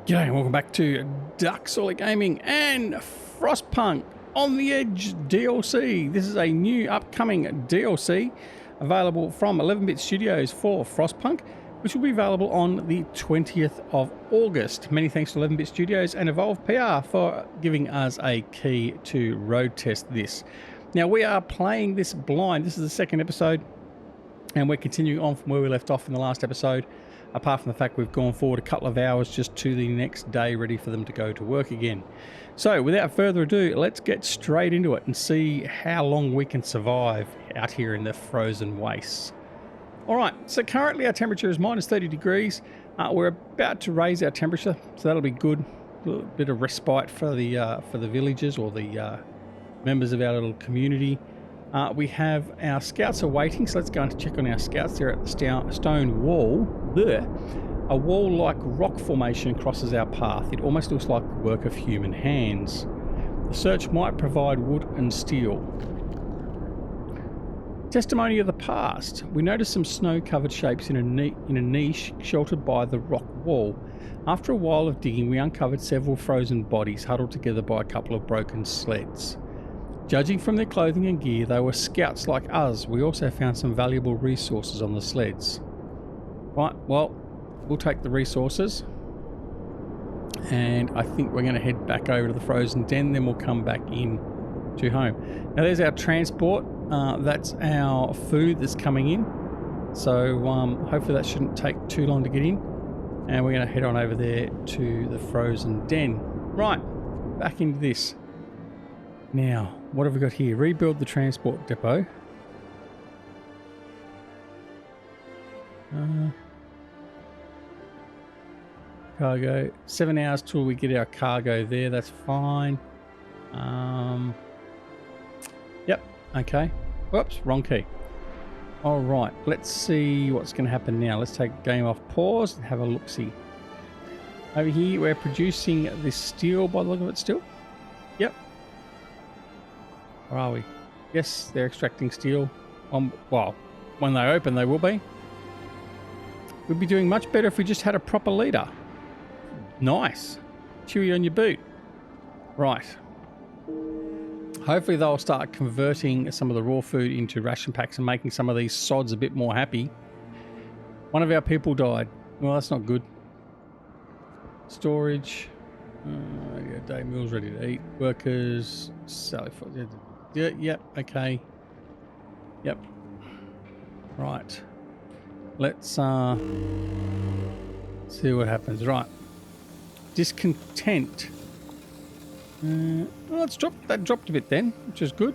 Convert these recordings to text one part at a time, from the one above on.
G'day and welcome back to Duck Solid Gaming and Frostpunk on the Edge DLC. This is a new upcoming DLC available from 11-Bit Studios for Frostpunk, which will be available on the 20th of August. Many thanks to 11-Bit Studios and Evolve PR for giving us a key to road test this. Now we are playing this blind. This is the second episode and we're continuing on from where we left off in the last episode. Apart from the fact we've gone forward a couple of hours just to the next day, ready for them to go to work again. So without further ado, let's get straight into it and see how long we can survive out here in the frozen wastes. Alright, so currently our temperature is minus 30 degrees. We're about to raise our temperature, so that'll be good. A little bit of respite for the villagers or the members of our little community. We have our scouts are waiting, so let's go and check on our scouts. They're at the stone wall. There, a wall-like rock formation crosses our path. It almost looks like the work of human hands. The search might provide wood and steel. Testimony of the past. We noticed some snow-covered shapes in a niche sheltered by the rock wall. After a while of digging, we uncovered several frozen bodies huddled together by a couple of broken sleds. Judging from their clothing and gear, they were scouts like us. We also found some valuable resources on the sleds. Right, well, we'll take the resources. And I think we're going to head back over to the frozen den, then we'll come back in to home. Now there's our transport. That's our food that's coming in. So hopefully that shouldn't take too long to get in. And we're going to head on over there to the frozen den. Right, back into this. Now, what have we got here? Rebuild the transport depot. Cargo. 7 hours till we get our cargo there. That's fine. Yep. Okay. Whoops. Wrong key. All right. Let's see what's going to happen now. Let's take game off pause and have a look-see. Over here, we're producing this steel by the look of it still. Yep. Where are we? Yes, they're extracting steel. Well, when they open, they will be. We'd be doing much better if we just had a proper leader. Nice. Chewy on your boot. Right. Hopefully they'll start converting some of the raw food into ration packs and making some of these sods a bit more happy. One of our people died. Well, that's not good. Storage. Yeah, day meals ready to eat. Workers. Sally. Yep, okay. Yep. Right. Let's see what happens. Right. Discontent. Well, let's drop that. Dropped a bit then, which is good.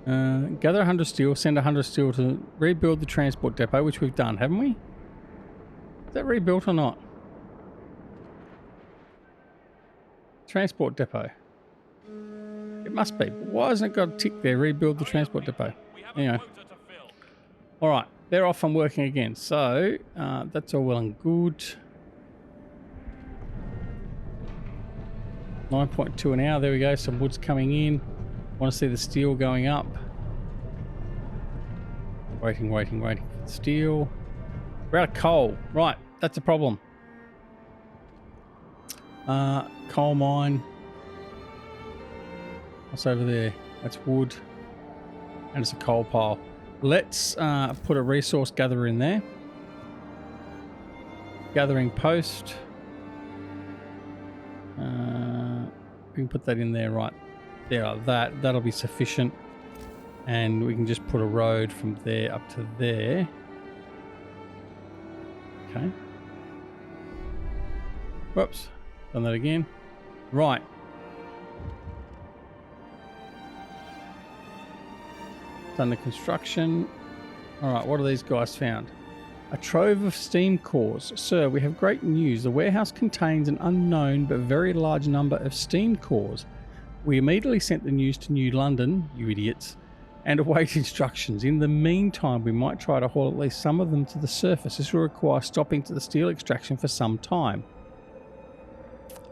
Gather 100 steel, send 100 steel to rebuild the transport depot, which we've done, haven't we? Is that rebuilt or not? Transport depot. It must be. But why hasn't it got a tick there? Rebuild the transport depot. Anyway. Alright. They're off and working again. So, that's all well and good. 9.2 an hour. There we go. Some wood's coming in. Want to see the steel going up. Waiting for the steel. We're out of coal. Right. That's a problem. Coal mine. What's over there? That's wood. And it's a coal pile. Let's put a resource gatherer in there. Gathering post. We can put that in there right there like that. That'll be sufficient. And we can just put a road from there up to there. Okay. Whoops. Done that again. Right. Done the construction. Alright, what are these guys found? A trove of steam cores. Sir, we have great news. The warehouse contains an unknown but very large number of steam cores. We immediately sent the news to New London, you idiots, and await instructions. In the meantime, we might try to haul at least some of them to the surface. This will require stopping to the steel extraction for some time.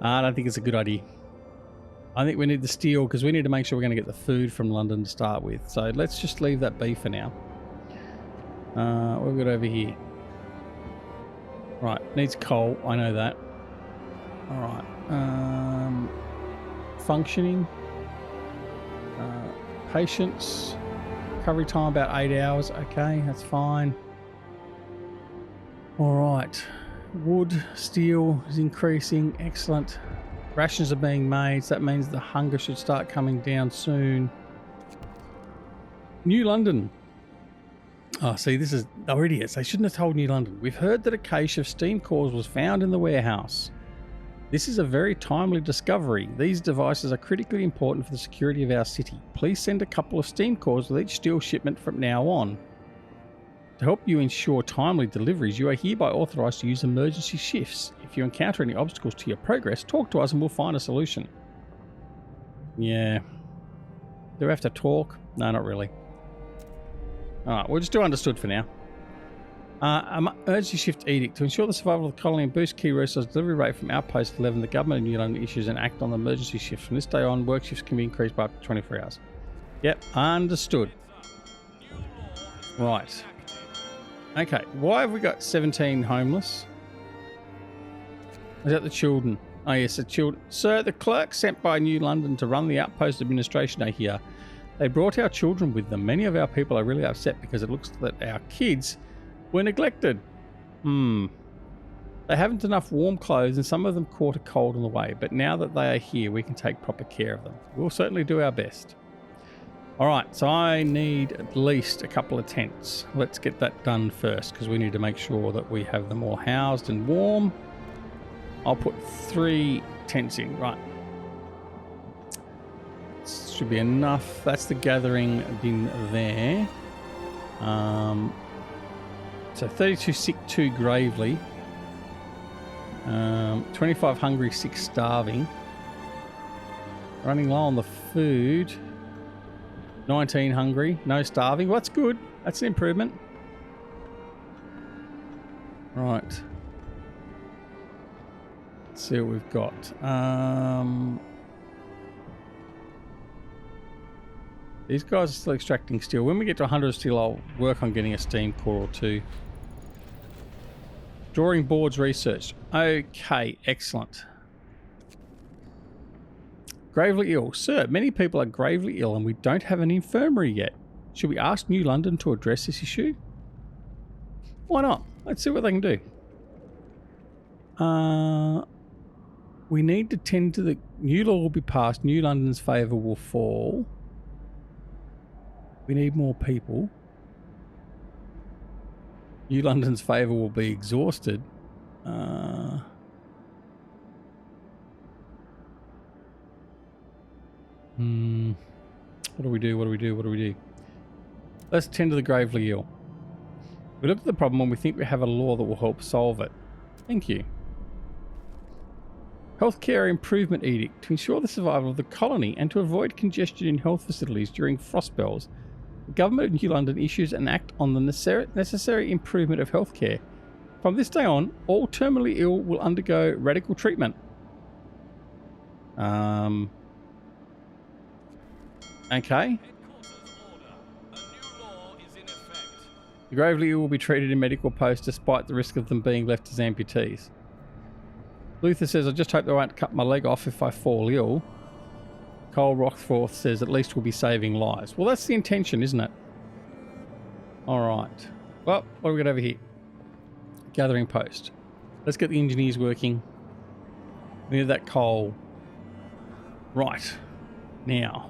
I don't think it's a good idea. I think we need the steel because we need to make sure we're going to get the food from London to start with. So let's just leave that be for now. What have we got over here? Right, needs coal. I know that. All right. Functioning. Patience. Recovery time about 8 hours. Okay, that's fine. All right. Wood, steel is increasing. Excellent. Rations are being made, so that means the hunger should start coming down soon. New London. Oh, see, this is... Oh, idiots. They shouldn't have told New London. We've heard that a cache of steam cores was found in the warehouse. This is a very timely discovery. These devices are critically important for the security of our city. Please send a couple of steam cores with each steel shipment from now on. To help you ensure timely deliveries, you are hereby authorised to use emergency shifts. If you encounter any obstacles to your progress, talk to us and we'll find a solution. Yeah. Do we have to talk? No, not really. Alright, we'll just do understood for now. Emergency shift edict. To ensure the survival of the colony and boost key resource delivery rate from Outpost 11, the government of New London issues an act on the emergency shift. From this day on, work shifts can be increased by up to 24 hours. Yep, understood. Right. Okay, why have we got 17 homeless? Is that the children? Oh yes, the children. Sir, the clerk sent by New London to run the Outpost administration are here. They brought our children with them. Many of our people are really upset because it looks that our kids were neglected. They haven't enough warm clothes and some of them caught a cold on the way, but now that they are here, we can take proper care of them. We'll certainly do our best. Alright, so I need at least a couple of tents. Let's get that done first because we need to make sure that we have them all housed and warm. I'll put 3 tents in. Right. Should be enough. That's the gathering bin there. So 32 sick, 2 gravely. 25 hungry, 6 starving. Running low on the food. 19 hungry, no starving. Well, that's good. That's an improvement. Right. Let's see what we've got. These guys are still extracting steel. When we get to 100 steel, I'll work on getting a steam core or 2. Drawing boards researched. Okay, excellent. Gravely ill. Sir, many people are gravely ill and we don't have an infirmary yet. Should we ask New London to address this issue? Why not? Let's see what they can do. We need to tend to the... New law will be passed. New London's favour will fall. We need more people. New London's favour will be exhausted. What do we do? What do we do? What do we do? Let's tend to the gravely ill. We look at the problem and we think we have a law that will help solve it. Thank you. Healthcare Improvement Edict. To ensure the survival of the colony and to avoid congestion in health facilities during frost spells, the government of New London issues an act on the necessary improvement of healthcare. From this day on, all terminally ill will undergo radical treatment. Okay. The gravely ill will be treated in medical posts despite the risk of them being left as amputees. Luther says, I just hope they won't cut my leg off if I fall ill. Cole Rockforth says, at least we'll be saving lives. Well, that's the intention, isn't it? Alright. Well, what have we got over here? Gathering post. Let's get the engineers working. We need that coal. Right. Now.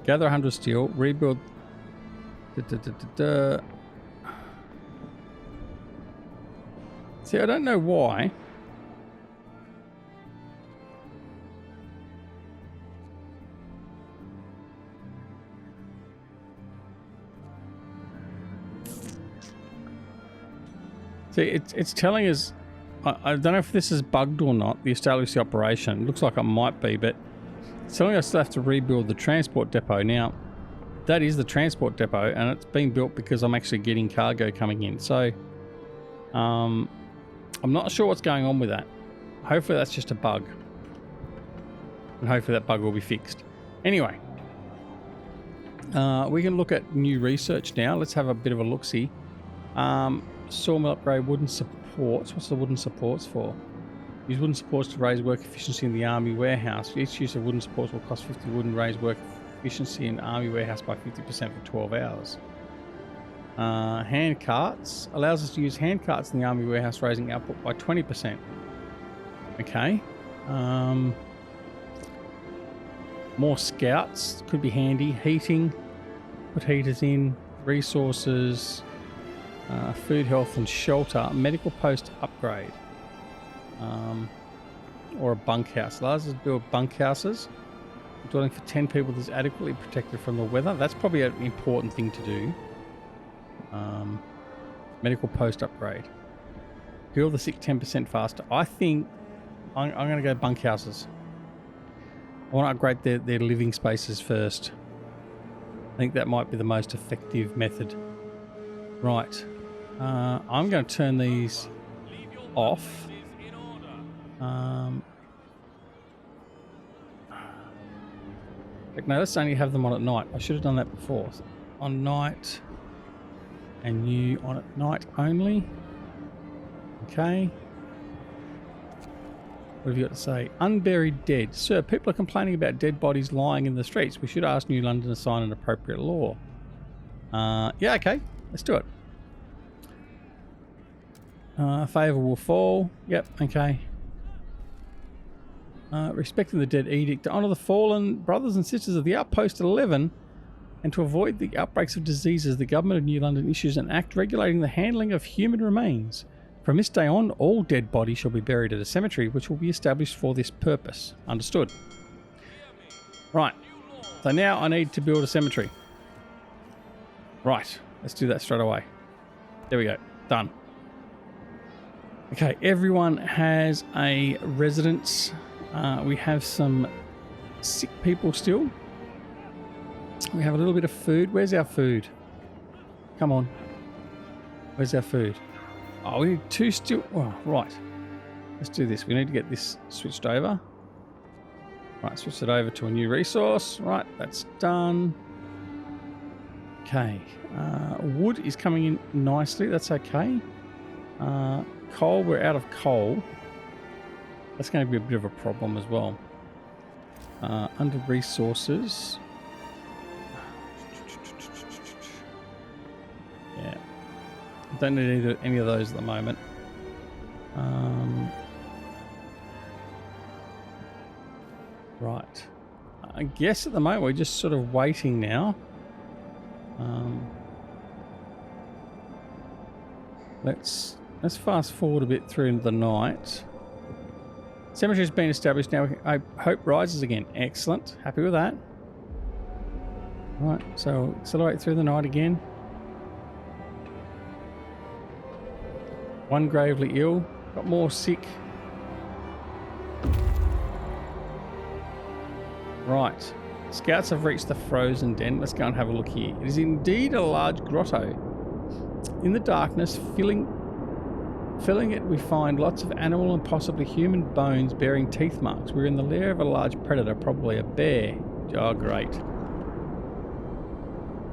Gather 100 steel. Rebuild. See, I don't know why. See, it's telling us, I don't know if this is bugged or not, the establish the operation. It looks like it might be, but it's telling us to have to rebuild the transport depot. Now, that is the transport depot, and it's been built because I'm actually getting cargo coming in. So, I'm not sure what's going on with that. Hopefully that's just a bug. And hopefully that bug will be fixed. Anyway, we can look at new research now. Let's have a bit of a look-see. Sawmill upgrade wooden supports. What's the wooden supports for? Use wooden supports to raise work efficiency in the army warehouse. Each use of wooden supports will cost 50 wooden. Raise work efficiency in army warehouse by 50% for 12 hours. Hand carts allows us to use hand carts in the army warehouse, raising output by 20%. Okay. More scouts could be handy. Heating, put heaters in. Resources, food, health, and shelter. Medical post upgrade. Or a bunkhouse. Allows us to build bunkhouses. Dwelling for 10 people that's adequately protected from the weather. That's probably an important thing to do. Medical post upgrade. Heal the sick 10% faster. I think I'm going to go bunkhouses. I want to upgrade their living spaces first. I think that might be the most effective method. Right. I'm going to turn these off. No, let's only have them on at night. I should have done that before. On night. And you on at night only. Okay. What have you got to say? Unburied dead. Sir, people are complaining about dead bodies lying in the streets. We should ask New London to sign an appropriate law. Yeah, okay. Let's do it. Favour will fall. Yep, okay. Respecting the dead edict to honour the fallen brothers and sisters of the Outpost at 11 and to avoid the outbreaks of diseases, the government of New London issues an act regulating the handling of human remains. From this day on, all dead bodies shall be buried at a cemetery which will be established for this purpose. Understood. Right. So now I need to build a cemetery. Right. Let's do that straight away. There we go. Done. Okay. Everyone has a residence. We have some sick people still. We have a little bit of food. Where's our food? Come on. Where's our food? Oh, we need 2 still. Oh, right. Let's do this. We need to get this switched over. Right, switch it over to a new resource. Right, that's done. Okay. Wood is coming in nicely. That's okay. Coal, we're out of coal. That's going to be a bit of a problem as well. Under resources. Yeah. Don't need any of those at the moment. Right. I guess at the moment we're just sort of waiting now. Let's fast forward a bit through the night. Cemetery's been established now. I hope rises again. Excellent. Happy with that. Right. So accelerate through the night again. One gravely ill. Got more sick. Right. Scouts have reached the frozen den. Let's go and have a look here. It is indeed a large grotto. In the darkness, filling it, we find lots of animal and possibly human bones bearing teeth marks. We're in the lair of a large predator, probably a bear. Oh, great.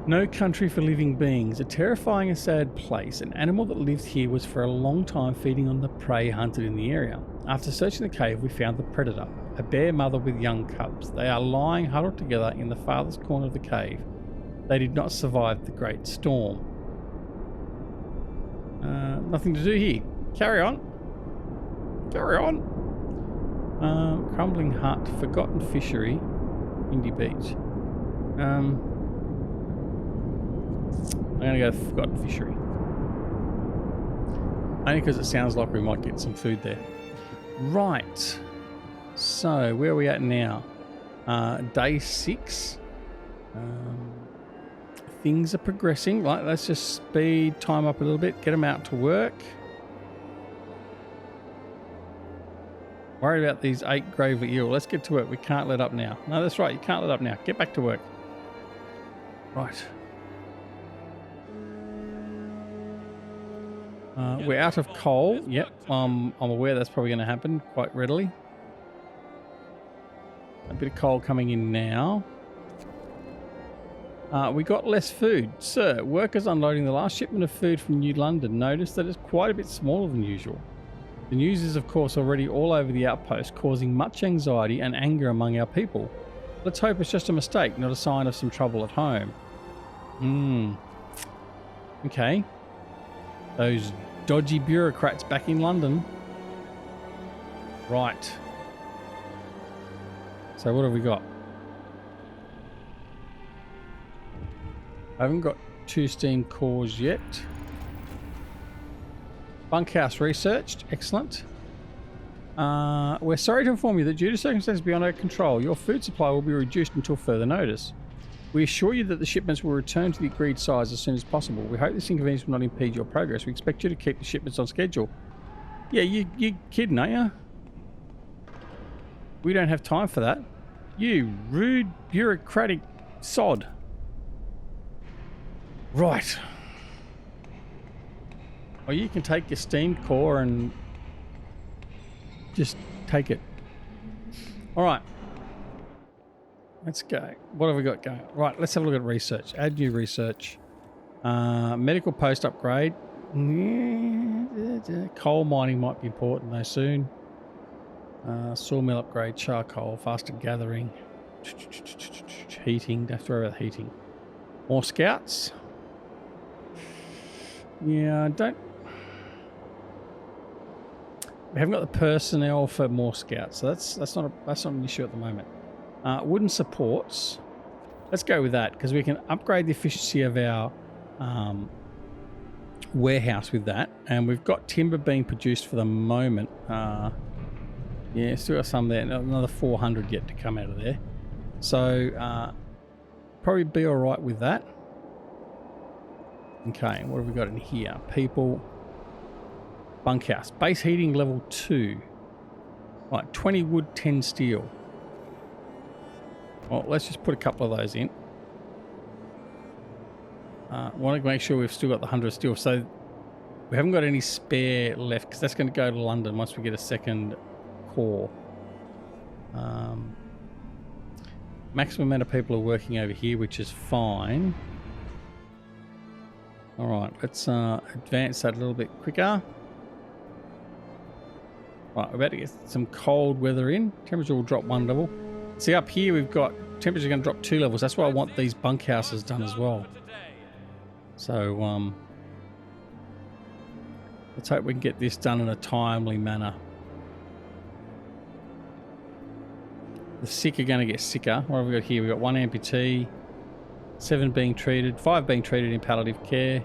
No country for living beings. A terrifying and sad place. An animal that lived here was for a long time feeding on the prey hunted in the area. After searching the cave, we found the predator, a bear mother with young cubs. They are lying huddled together in the farthest corner of the cave. They did not survive the great storm. Nothing to do here. Carry on. Carry on. Crumbling hut, Forgotten Fishery, Indie Beach. I'm going to go Forgotten Fishery. Only because it sounds like we might get some food there. Right. So, where are we at now? Day 6. Things are progressing. Right, let's just speed time up a little bit. Get them out to work. Worried about these 8 gravely ill. Let's get to work. We can't let up now. No, that's right. You can't let up now. Get back to work. Right. We're out of coal. Yep. I'm aware that's probably going to happen quite readily. A bit of coal coming in now. We got less food. Sir, workers unloading the last shipment of food from New London noticed that it's quite a bit smaller than usual. The news is, of course, already all over the outpost, causing much anxiety and anger among our people. Let's hope it's just a mistake, not a sign of some trouble at home. Okay. Those dodgy bureaucrats back in London. Right. So what have we got? I haven't got 2 steam cores yet. Bunkhouse researched. Excellent. We're sorry to inform you that due to circumstances beyond our control, your food supply will be reduced until further notice. We assure you that the shipments will return to the agreed size as soon as possible. We hope this inconvenience will not impede your progress. We expect you to keep the shipments on schedule. Yeah, you kidding, are you? We don't have time for that. You rude, bureaucratic sod. Right. Well, you can take your steamed core and just take it. All right. Let's go. What have we got going? Right, let's have a look at research. Add new research. Medical post upgrade. Coal mining might be important though soon. Sawmill upgrade, charcoal, faster gathering. Heating, don't have to worry about heating. More scouts. Yeah, we haven't got the personnel for more scouts, so that's not an issue at the moment. Wooden supports. Let's go with that because we can upgrade the efficiency of our warehouse with that, and we've got timber being produced for the moment. Yeah, still got some there. Another 400 yet to come out of there. So probably be all right with that. Okay, what have we got in here? People. Bunkhouse. Base heating level 2. Right, 20 wood, 10 steel. Well, let's just put a couple of those in. Want to make sure we've still got the 100 steel. So we haven't got any spare left because that's going to go to London once we get a second core. Maximum amount of people are working over here, which is fine. All right, let's advance that a little bit quicker. Right, we're about to get some cold weather in. Temperature will drop 1 level. See, up here we've got temperature going to drop 2 levels. That's why I want these bunkhouses done as well. So, let's hope we can get this done in a timely manner. The sick are going to get sicker. What have we got here? We've got 1 amputee, 7 being treated, 5 being treated in palliative care.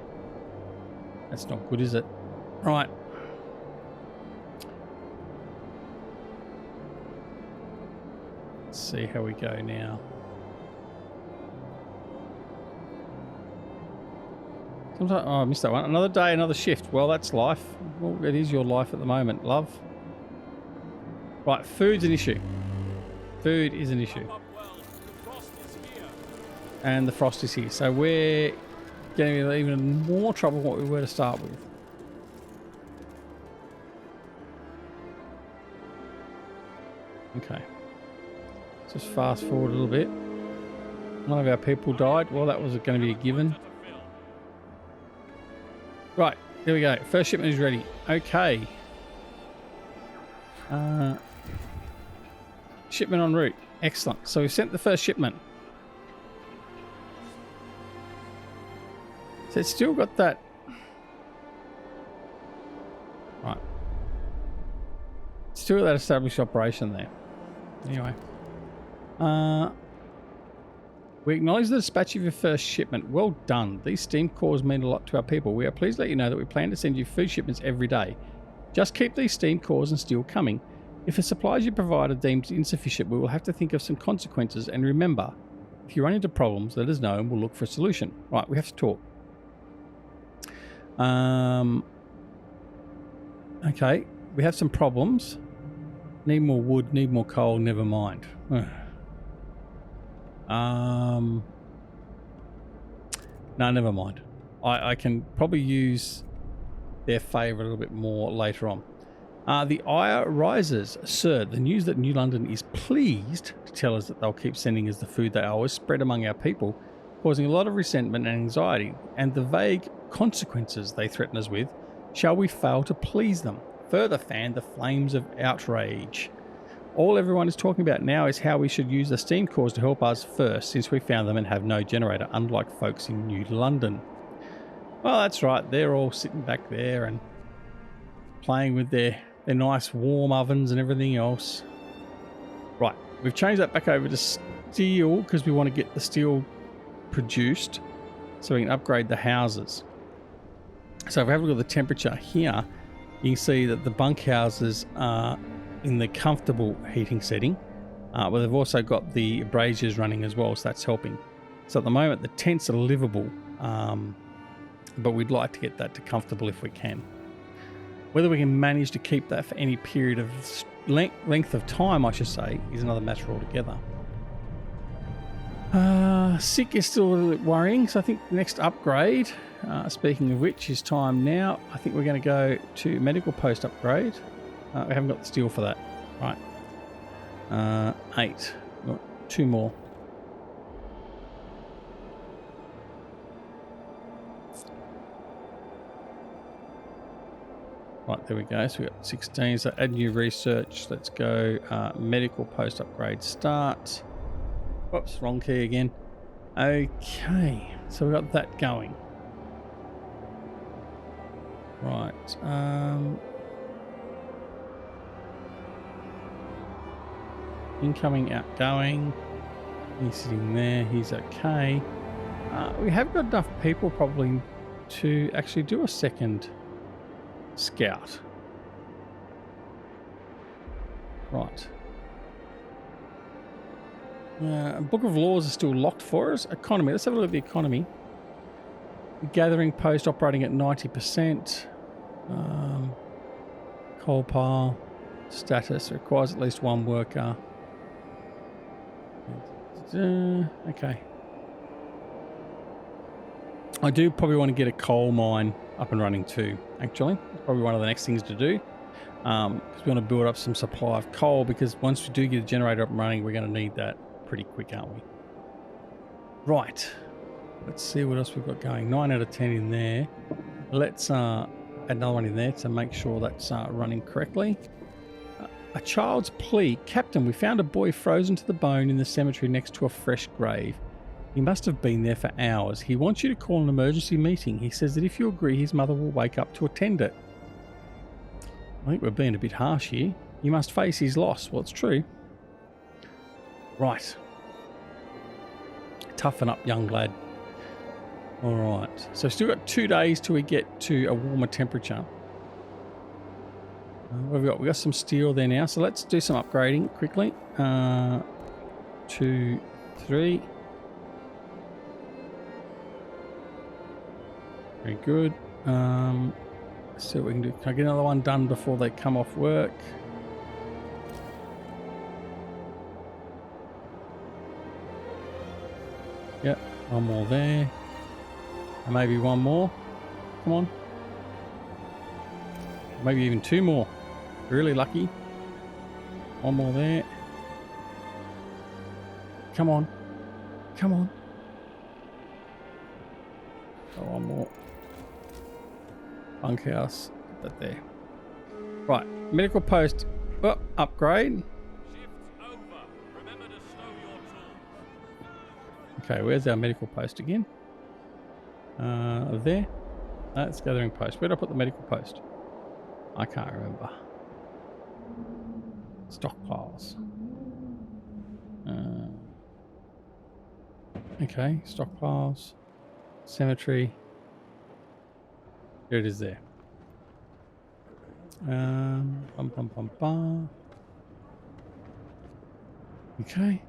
That's not good, is it? Right. Let's see how we go now. Sometimes, oh, I missed that one. Another day, another shift. Well, that's life. Well, it is your life at the moment, love. Right, food's an issue. Food is an issue. And the frost is here. So we're getting in even more trouble than what we were to start with. Okay. Just fast forward a little bit. One of our people died. Well, that was going to be a given. Right, there we go. First shipment is ready. Okay. Shipment en route. Excellent. So we've sent the first shipment. So it's still got that. Right. Still got that established operation there. Anyway. We acknowledge the dispatch of your first shipment. Well done. These steam cores mean a lot to our people. We are pleased to let you know that we plan to send you food shipments every day. Just keep these steam cores and steel coming. If the supplies you provide are deemed insufficient, we will have to think of some consequences. And remember, if you run into problems, let us know and we'll look for a solution. Right, we have to talk. Okay, we have some problems. Need more wood, need more coal, never mind. No, never mind. I can probably use their favour a little bit more later on. The ire rises. Sir, the news that New London is pleased to tell us that they'll keep sending us the food they owe us spread among our people. causing a lot of resentment and anxiety, and the vague consequences they threaten us with, shall we fail to please them, further fan the flames of outrage. All everyone is talking about now is how we should use the steam cores to help us first, since we found them and have no generator, unlike folks in New London. Well, that's right. They're all sitting back there and playing with their nice warm ovens and everything else. Right, we've changed that back over to steel because we want to get the steel produced so we can upgrade the houses. So if we have a look at the temperature here, you can see that the bunkhouses are in the comfortable heating setting, but they've also got the braziers running as well, so that's helping. So at the moment the tents are livable, but we'd like to get that to comfortable if we can. Whether we can manage to keep that for any period of length of time, I should say, is another matter altogether. Sick is still a little bit worrying, so I think the next upgrade, speaking of which, is time now. I think we're going to go to medical post upgrade. We haven't got the steel for that. Right. 8. Got 2 more. Right, there we go. So we got 16. So add new research. Let's go medical post upgrade start. Whoops, wrong key again. Okay, so we got that going. Right. Incoming, outgoing. He's sitting there. He's okay. We have got enough people probably to actually do a second scout. Right. Book of Laws is still locked for us. Economy. Let's have a look at the economy. Gathering post operating at 90%. Coal pile. Status requires at least 1 worker. Okay. I do probably want to get a coal mine up and running too, actually. It's probably one of the next things to do. Because we want to build up some supply of coal, because once we do get a generator up and running, we're going to need that pretty quick, aren't we? Right. Let's see what else we've got going. 9 out of 10 in there. Let's add another one in there to make sure that's running correctly. A child's plea. Captain, we found a boy frozen to the bone in the cemetery next to a fresh grave. He must have been there for hours. He wants you to call an emergency meeting. He says that if you agree, his mother will wake up to attend it. I think we're being a bit harsh here. You must face his loss. Well, it's true. Right. Toughen up, young lad. All right. So still got 2 days till we get to a warmer temperature. What have we got? We've got some steel there now. So let's do some upgrading quickly. 2, 3. Very good. Let's see what we can do. Can I get another one done before they come off work? Yep, one more there. And maybe one more. Come on. Maybe even 2 more. Really lucky. One more there. Come on. Come on. Oh, one more. Bunkhouse. Put that there. Right. Medical post. Oh, upgrade. Okay, where's our medical post again? There. That's gathering post. Where did I put the medical post? I can't remember. Stockpiles. Okay, stockpiles. Cemetery. Here it is there. Bum, bum, bum, bum. Okay.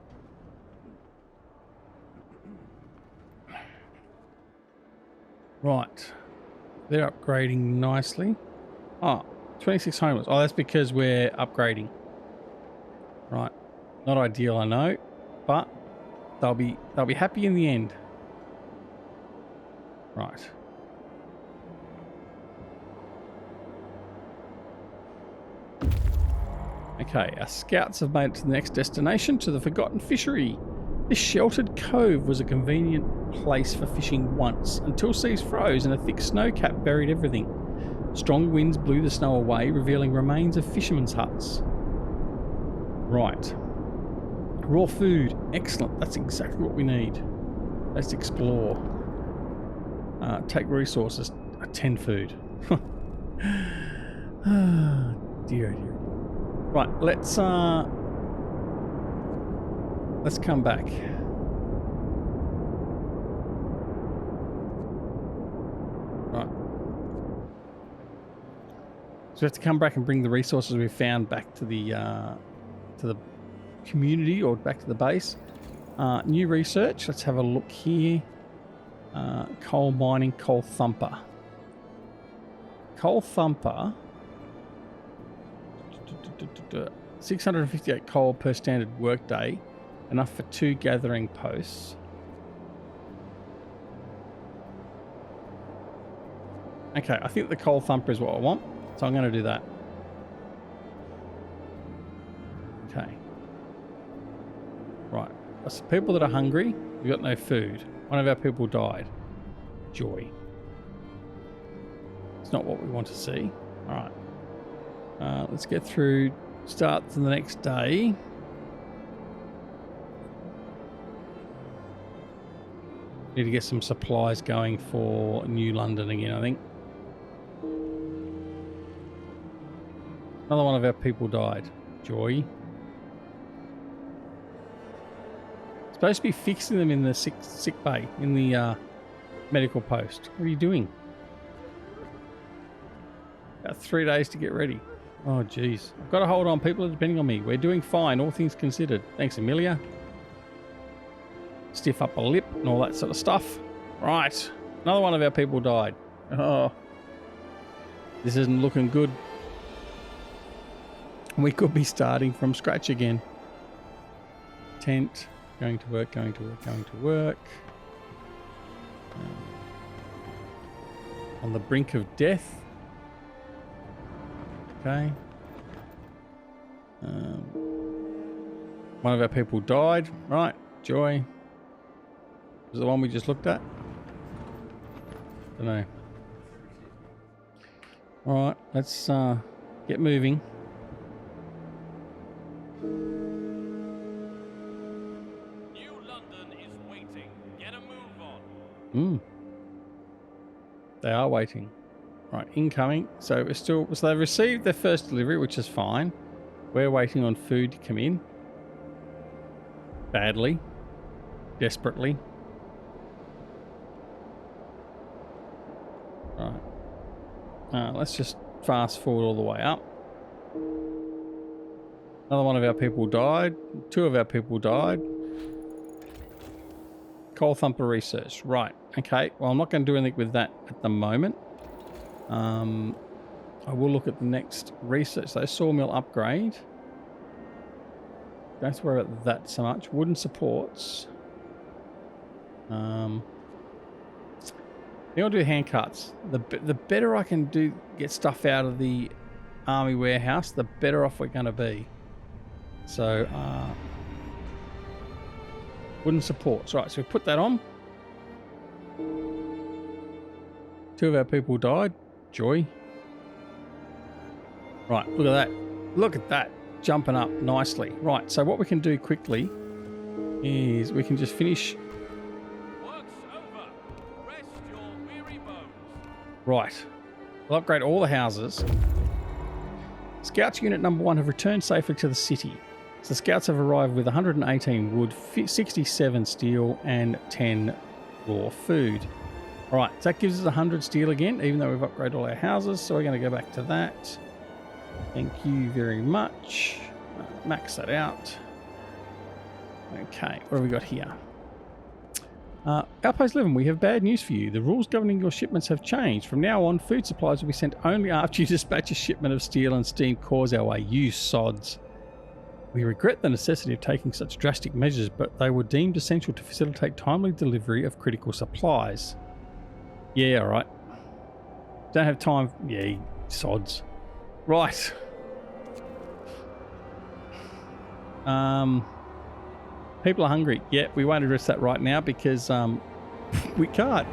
Right. They're upgrading nicely. Oh, 26 homers. Oh, that's because we're upgrading. Right. Not ideal, I know, but they'll be happy in the end. Right. Okay, our scouts have made it to the next destination, to the Forgotten Fishery. This sheltered cove was a convenient place for fishing once, until seas froze and a thick snow cap buried everything. Strong winds blew the snow away, revealing remains of fishermen's huts. Right. Raw food. Excellent. That's exactly what we need. Let's explore. Take resources. 10 food. Dear. Right, let's come back. Right. So we have to come back and bring the resources we found back to the community, or back to the base. New research. Let's have a look here. Coal mining, coal thumper. Coal thumper. 658 coal per standard workday. Enough for 2 gathering posts. Okay, I think the coal thumper is what I want, so I'm going to do that. Okay. Right. So people that are hungry, we've got no food. One of our people died. Joy. It's not what we want to see. Alright. Let's get through. Start to the next day. Need to get some supplies going for New London again, I think. Another one of our people died. Joy. Supposed to be fixing them in the sick bay, in the medical post. What are you doing? About 3 days to get ready. Oh, jeez. I've got to hold on. People are depending on me. We're doing fine, all things considered. Thanks, Amelia. Stiff upper lip and all that sort of stuff. Right. Another one of our people died. Oh. This isn't looking good. We could be starting from scratch again. Tent. Going to work, going to work, going to work. On the brink of death. Okay. One of our people died. Right. Joy. Was the one we just looked at? Don't know. Alright, let's get moving. New London is waiting. Get a move on. They are waiting. Right, incoming. So we're still. So they received their first delivery, which is fine. We're waiting on food to come in. Badly. Desperately. Right. Let's just fast forward all the way up. Another one of our people died. 2 of our people died. Coal thumper research. Right. Okay. Well, I'm not going to do anything with that at the moment. I will look at the next research. So Sawmill upgrade. Don't have to worry about that so much. Wooden supports. I think I'll do hand carts. The better I can get stuff out of the army warehouse, the better off we're going to be. So, wooden supports. Right, so we put that on. 2 of our people died. Joy. Right, look at that. Look at that. Jumping up nicely. Right, so what we can do quickly is we can just finish. Work's over. Rest your weary bones. Right. We'll upgrade all the houses. Scouts Unit number 1 have returned safely to the city. So the scouts have arrived with 118 wood, 67 steel, and 10 raw food. Alright, so that gives us 100 steel again, even though we've upgraded all our houses. So we're going to go back to that. Thank you very much. Max that out. Okay, what have we got here? Outpost 11, we have bad news for you. The rules governing your shipments have changed. From now on, food supplies will be sent only after you dispatch a shipment of steel and steam cores our way. You sods. We regret the necessity of taking such drastic measures, but they were deemed essential to facilitate timely delivery of critical supplies. Yeah, alright. Don't have time. Yeah, you sods. Right. People are hungry. Yeah, we won't address that right now because We can't.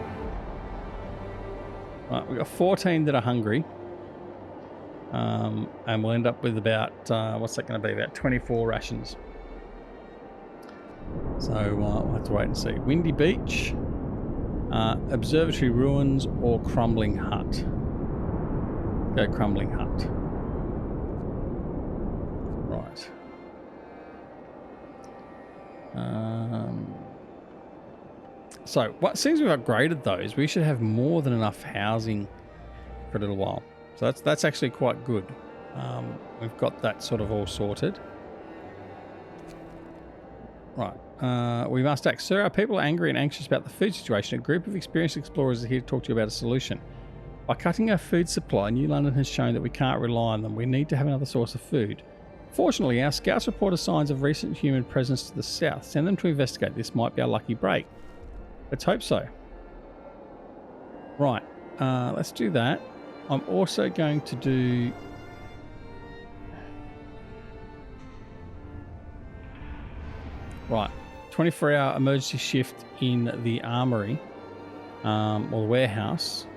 Right, we've got 14 that are hungry. And we'll end up with about, what's that going to be? About 24 rations. So we'll have to wait and see. Windy Beach, Observatory Ruins, or Crumbling Hut. Go Crumbling Hut. Right. So what seems we've upgraded those, we should have more than enough housing for a little while. So that's actually quite good. We've got that sort of all sorted. Right. We must act. Sir, our people are angry and anxious about the food situation. A group of experienced explorers is here to talk to you about a solution. By cutting our food supply, New London has shown that we can't rely on them. We need to have another source of food. Fortunately, our scouts reported signs of recent human presence to the south. Send them to investigate. This might be our lucky break. Let's hope so. Right. Let's do that. I'm also going to do... Right. 24-hour emergency shift in the armory. Or the warehouse.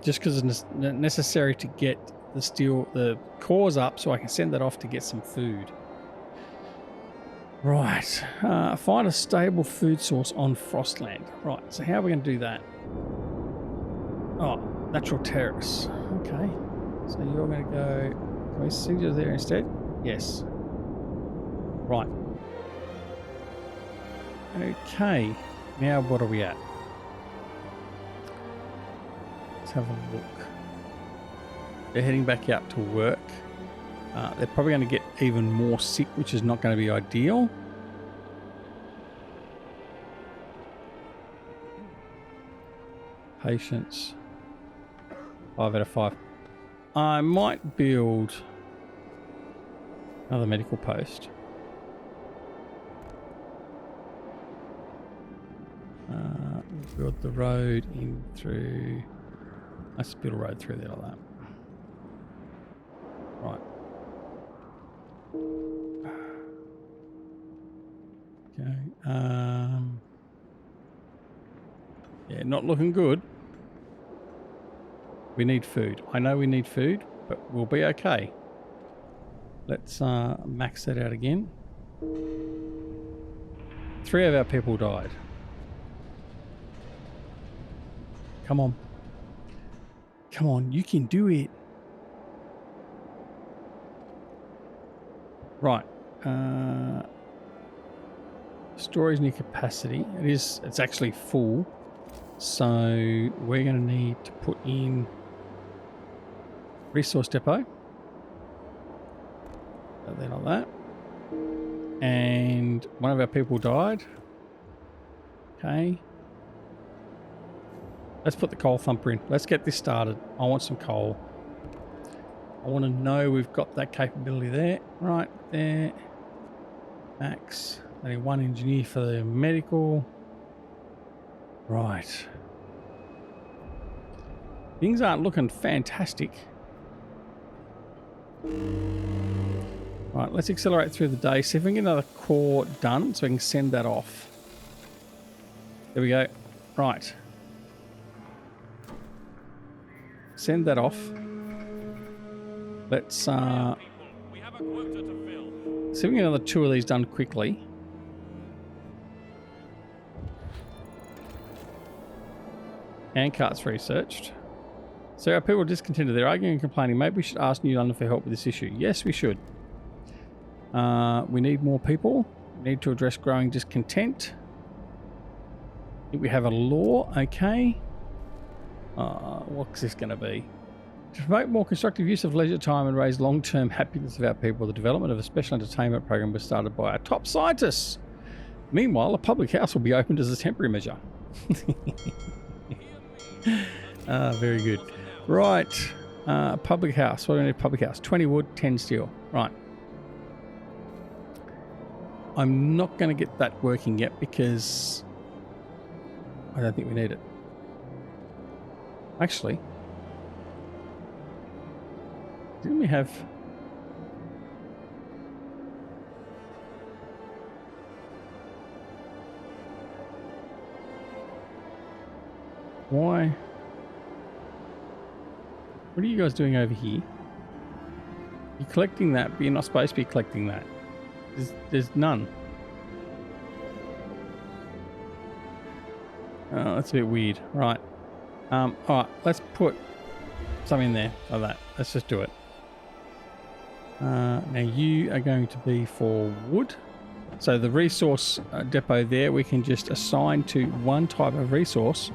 Just because it's necessary to get the cores up so I can send that off to get some food. Right. Find a stable food source on Frostland. Right. So how are we going to do that? Oh, natural terrace. Okay. So you're going to go... Can we send you there instead? Yes. Right. Okay. Now what are we at? Let's have a look. They're heading back out to work. They're probably going to get even more sick, which is not going to be ideal. Patience. 5 out of 5. I might build another medical post. We'll build the road in through... Let's build a road through there like that. Right. Okay. Yeah, not looking good. We need food. I know we need food, but we'll be okay. Let's max that out again. 3 of our people died. Come on. Come on, you can do it. Right. Storage near capacity. It's actually full. So we're going to need to put in resource depot. There like that. And one of our people died. Okay. Let's put the coal thumper in. Let's get this started. I want some coal. I want to know we've got that capability there. Right there. Max. I need 1 engineer for the medical. Right. Things aren't looking fantastic. Right, let's accelerate through the day. See if we can get another core done so we can send that off. There we go. Right. Send that off. Let's We have a quota to fill. see if we can get another 2 of these done quickly. And carts researched. So our people are discontented. They're arguing and complaining. Maybe we should ask New London for help with this issue. Yes, we should. We need more people. We need to address growing discontent. I think we have a law. Okay. What's this going to be? To promote more constructive use of leisure time and raise long-term happiness of our people, the development of a special entertainment program was started by our top scientists. Meanwhile, a public house will be opened as a temporary measure. Very good. Right. Public house. What do we need? Public house. 20 wood, 10 steel. Right. I'm not going to get that working yet because I don't think we need it. Actually, didn't we have... Why? What are you guys doing over here? You're collecting that, but you're not supposed to be collecting that. There's none. Oh, that's a bit weird. Right. Alright, let's put some in there like that. Let's just do it. Now you are going to be for wood. So the resource depot there, we can just assign to one type of resource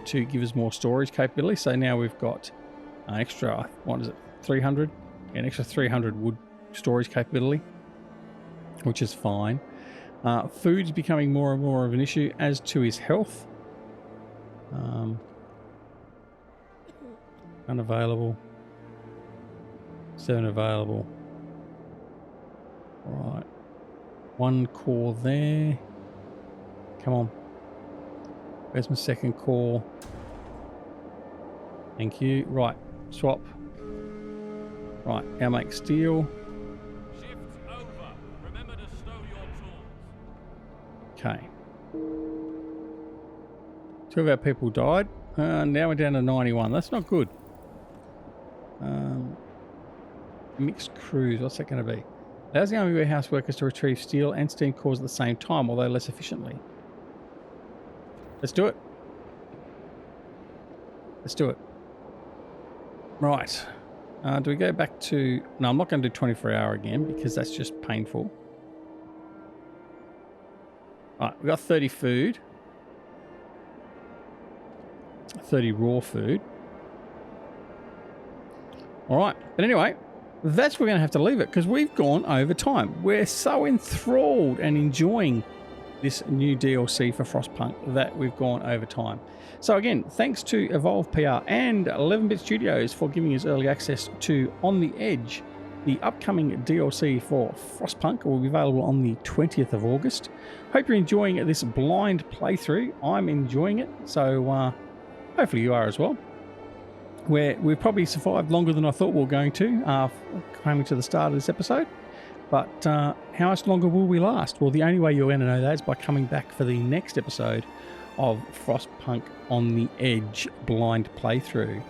to give us more storage capability. So now we've got an extra, what is it, 300? Yeah, an extra 300 wood storage capability, which is fine. Food's becoming more and more of an issue, as to his health. Unavailable. 7 available. Right. 1 core there. Come on. Where's my second core? Thank you. Right. Swap. Right. Now make steel. Shift over. Remember to stow your tools. Okay. 2 of our people died. Now we're down to 91. That's not good. Mixed crews. What's that going to be? Allows the army warehouse workers to retrieve steel and steam cores at the same time, although less efficiently. Let's do it. Let's do it. Right. Do we go back to... No, I'm not going to do 24-hour again because that's just painful. Right, we've got 30 food. 30 raw food. All right. But anyway, that's where we're going to have to leave it because we've gone over time. We're so enthralled and enjoying this new DLC for Frostpunk that we've gone over time. So again, thanks to Evolve PR and 11-Bit Studios for giving us early access to On the Edge. The upcoming DLC for Frostpunk will be available on the 20th of August. Hope you're enjoying this blind playthrough. I'm enjoying it, so hopefully you are as well. We've probably survived longer than I thought we were going to, coming to the start of this episode. But how much longer will we last? Well, the only way you're going to know that is by coming back for the next episode of Frostpunk On the Edge blind playthrough.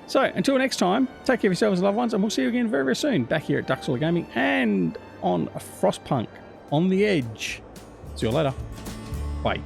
So, until next time, take care of yourselves and loved ones, and we'll see you again very, very soon back here at Duxall Gaming and on Frostpunk On the Edge. See you later. Bye.